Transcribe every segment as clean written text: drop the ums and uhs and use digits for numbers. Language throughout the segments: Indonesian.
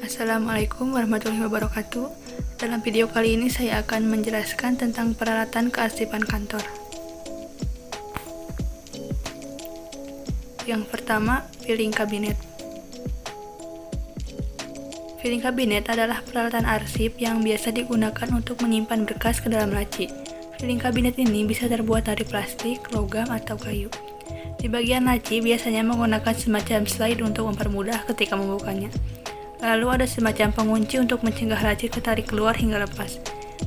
Assalamualaikum warahmatullahi wabarakatuh. Dalam video kali ini saya akan menjelaskan tentang peralatan kearsipan kantor. Yang pertama, filing kabinet. Filing kabinet adalah peralatan arsip yang biasa digunakan untuk menyimpan berkas ke dalam laci. Filing kabinet ini bisa terbuat dari plastik, logam, atau kayu. Di bagian laci biasanya menggunakan semacam slide untuk mempermudah ketika membukanya. Lalu ada semacam pengunci untuk mencegah laci ketarik keluar hingga lepas.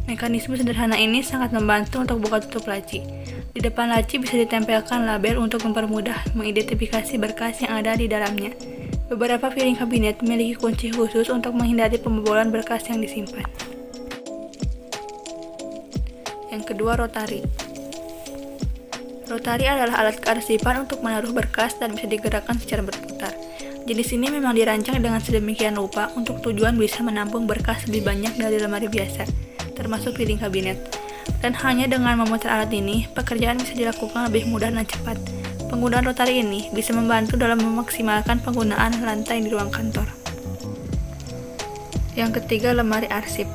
Mekanisme sederhana ini sangat membantu untuk buka tutup laci. Di depan laci bisa ditempelkan label untuk mempermudah mengidentifikasi berkas yang ada di dalamnya. Beberapa filing kabinet memiliki kunci khusus untuk menghindari pembobolan berkas yang disimpan. Yang kedua, rotari. Rotari adalah alat kearsipan untuk menaruh berkas dan bisa digerakkan secara berputar. Jenis ini memang dirancang dengan sedemikian rupa untuk tujuan bisa menampung berkas lebih banyak dari lemari biasa, termasuk filing kabinet. Dan hanya dengan memutar alat ini, pekerjaan bisa dilakukan lebih mudah dan cepat. Penggunaan rotari ini bisa membantu dalam memaksimalkan penggunaan lantai di ruang kantor. Yang ketiga, lemari arsip.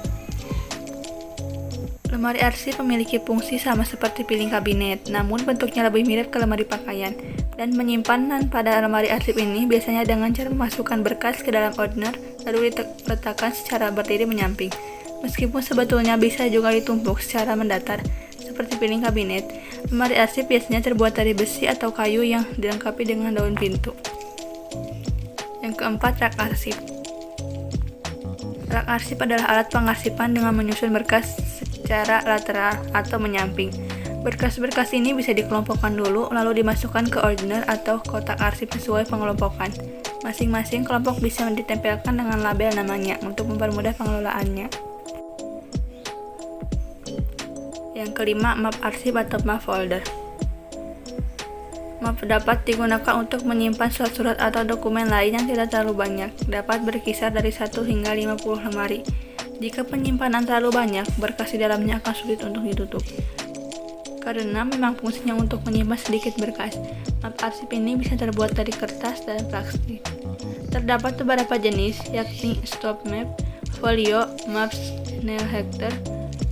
Lemari arsip memiliki fungsi sama seperti filing kabinet, namun bentuknya lebih mirip ke lemari pakaian. Dan penyimpanan pada lemari arsip ini biasanya dengan cara memasukkan berkas ke dalam ordner lalu diletakkan secara berdiri menyamping. Meskipun sebetulnya bisa juga ditumpuk secara mendatar seperti filing kabinet, lemari arsip biasanya terbuat dari besi atau kayu yang dilengkapi dengan daun pintu. Yang keempat, rak arsip. Rak arsip adalah alat pengarsipan dengan menyusun berkas secara lateral atau menyamping. Berkas-berkas ini bisa dikelompokkan dulu, lalu dimasukkan ke ordner atau kotak arsip sesuai pengelompokan. Masing-masing kelompok bisa ditempelkan dengan label namanya untuk mempermudah pengelolaannya. Yang kelima, map arsip atau map folder. Map dapat digunakan untuk menyimpan surat-surat atau dokumen lain yang tidak terlalu banyak, dapat berkisar dari 1 hingga 50 lemari. Jika penyimpanan terlalu banyak, berkas di dalamnya akan sulit untuk ditutup. Karena memang fungsinya untuk menyimpan sedikit berkas, map arsip ini bisa terbuat dari kertas dan plastik. Terdapat beberapa jenis, yakni stop map, folio, maps, nail header,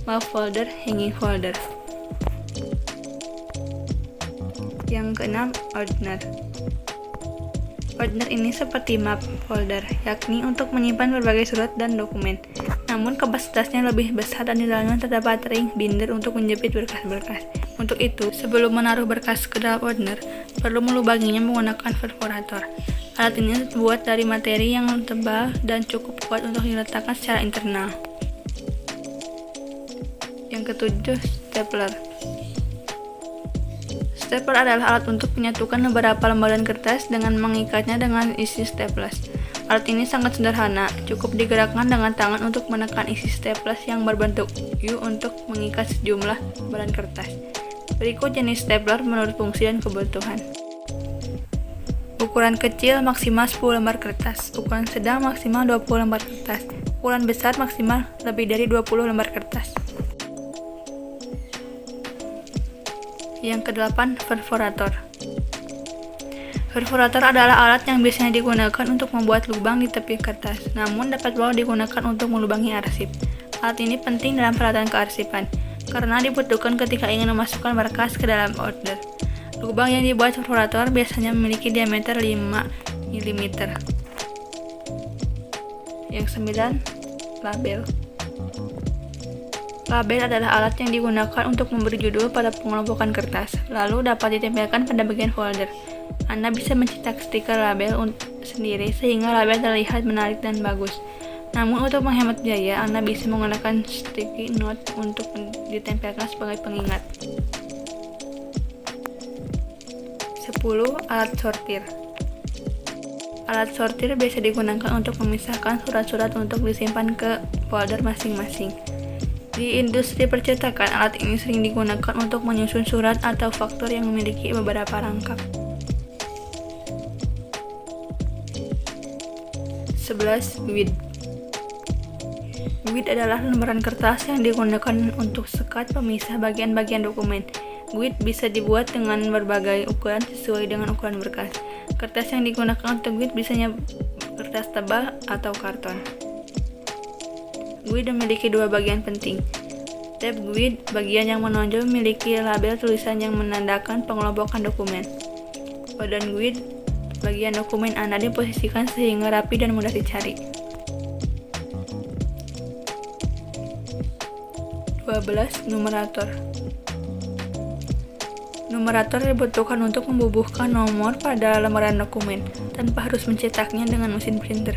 map folder, hanging folder. Yang keenam, ordner. Ordner ini seperti map folder, yakni untuk menyimpan berbagai surat dan dokumen. Namun kapasitasnya lebih besar dan di dalamnya terdapat ring binder untuk menjepit berkas-berkas. Untuk itu, sebelum menaruh berkas ke dalam ordner, perlu melubanginya menggunakan perforator. Alat ini terbuat dari materi yang tebal dan cukup kuat untuk diletakkan secara internal. Yang ketujuh, stapler. Stapler adalah alat untuk menyatukan beberapa lembaran kertas dengan mengikatnya dengan isi staples. Alat ini sangat sederhana, cukup digerakkan dengan tangan untuk menekan isi staples yang berbentuk U untuk mengikat sejumlah lembaran kertas. Berikut jenis stapler menurut fungsi dan kebutuhan. Ukuran kecil maksimal 10 lembar kertas, ukuran sedang maksimal 20 lembar kertas, ukuran besar maksimal lebih dari 20 lembar kertas. Yang kedelapan, perforator. Perforator adalah alat yang biasanya digunakan untuk membuat lubang di tepi kertas, namun dapat juga digunakan untuk melubangi arsip. Alat ini penting dalam peralatan kearsipan, karena dibutuhkan ketika ingin memasukkan berkas ke dalam order. Lubang yang dibuat perforator biasanya memiliki diameter 5 mm. Yang 9, label. Label adalah alat yang digunakan untuk memberi judul pada pengelompokan kertas, lalu dapat ditempelkan pada bagian folder. Anda bisa mencetak stiker label sendiri sehingga label terlihat menarik dan bagus. Namun untuk menghemat biaya, Anda bisa menggunakan sticky note untuk ditempelkan sebagai pengingat. 10. Alat sortir. Alat sortir biasa digunakan untuk memisahkan surat-surat untuk disimpan ke folder masing-masing. Di industri percetakan, alat ini sering digunakan untuk menyusun surat atau faktur yang memiliki beberapa rangkap. 11. Guide. Guide adalah lembaran kertas yang digunakan untuk sekat pemisah bagian-bagian dokumen. Guide bisa dibuat dengan berbagai ukuran sesuai dengan ukuran berkas. Kertas yang digunakan untuk guide biasanya kertas tebal atau karton. GUID memiliki dua bagian penting. Tab GUID, bagian yang menonjol, memiliki label tulisan yang menandakan pengelompokan dokumen. Badan GUID, bagian dokumen Anda diposisikan sehingga rapi dan mudah dicari. 12. Numerator. Numerator dibutuhkan untuk membubuhkan nomor pada lembaran dokumen, tanpa harus mencetaknya dengan mesin printer.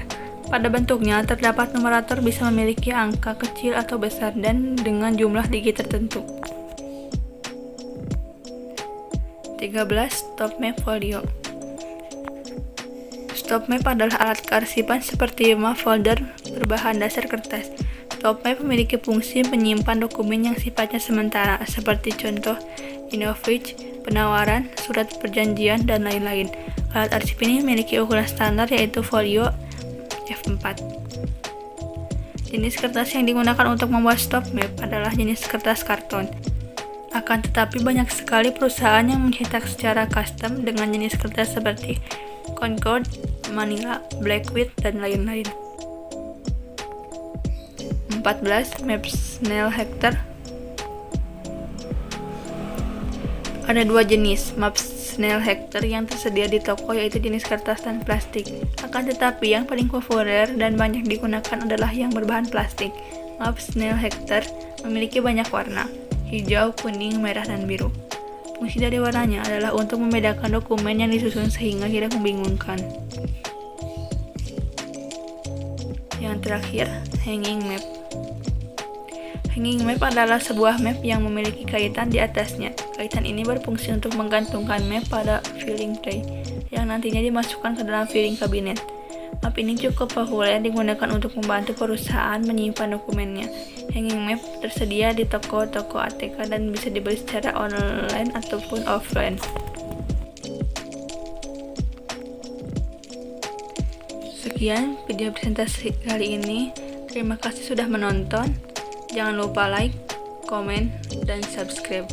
Pada bentuknya, terdapat numerator bisa memiliki angka kecil atau besar dan dengan jumlah digit tertentu. 13. Stop map folio. Stop map adalah alat kearsipan seperti map folder berbahan dasar kertas. Stop map memiliki fungsi menyimpan dokumen yang sifatnya sementara, seperti contoh invoice, penawaran, surat perjanjian, dan lain-lain. Alat arsip ini memiliki ukuran standar yaitu folio F4. Jenis kertas yang digunakan untuk membuat stop map adalah jenis kertas karton. Akan tetapi banyak sekali perusahaan yang mencetak secara custom dengan jenis kertas seperti Concord, Manila, Blackwood, dan lain-lain. 14. Map Snail Hector. Ada dua jenis map Snail Hector yang tersedia di toko, yaitu jenis kertas dan plastik. Akan tetapi yang paling populer dan banyak digunakan adalah yang berbahan plastik. Map Snail Hector memiliki banyak warna: hijau, kuning, merah, dan biru. Fungsi dari warnanya adalah untuk membedakan dokumen yang disusun sehingga tidak membingungkan. Yang terakhir, Hanging Map. Hanging map adalah sebuah map yang memiliki kaitan di atasnya. Kaitan ini berfungsi untuk menggantungkan map pada filing tray, yang nantinya dimasukkan ke dalam filing kabinet. Map ini cukup populer digunakan untuk membantu perusahaan menyimpan dokumennya. Hanging map tersedia di toko-toko ATK dan bisa dibeli secara online ataupun offline. Sekian video presentasi kali ini. Terima kasih sudah menonton. Jangan lupa like, komen, dan subscribe.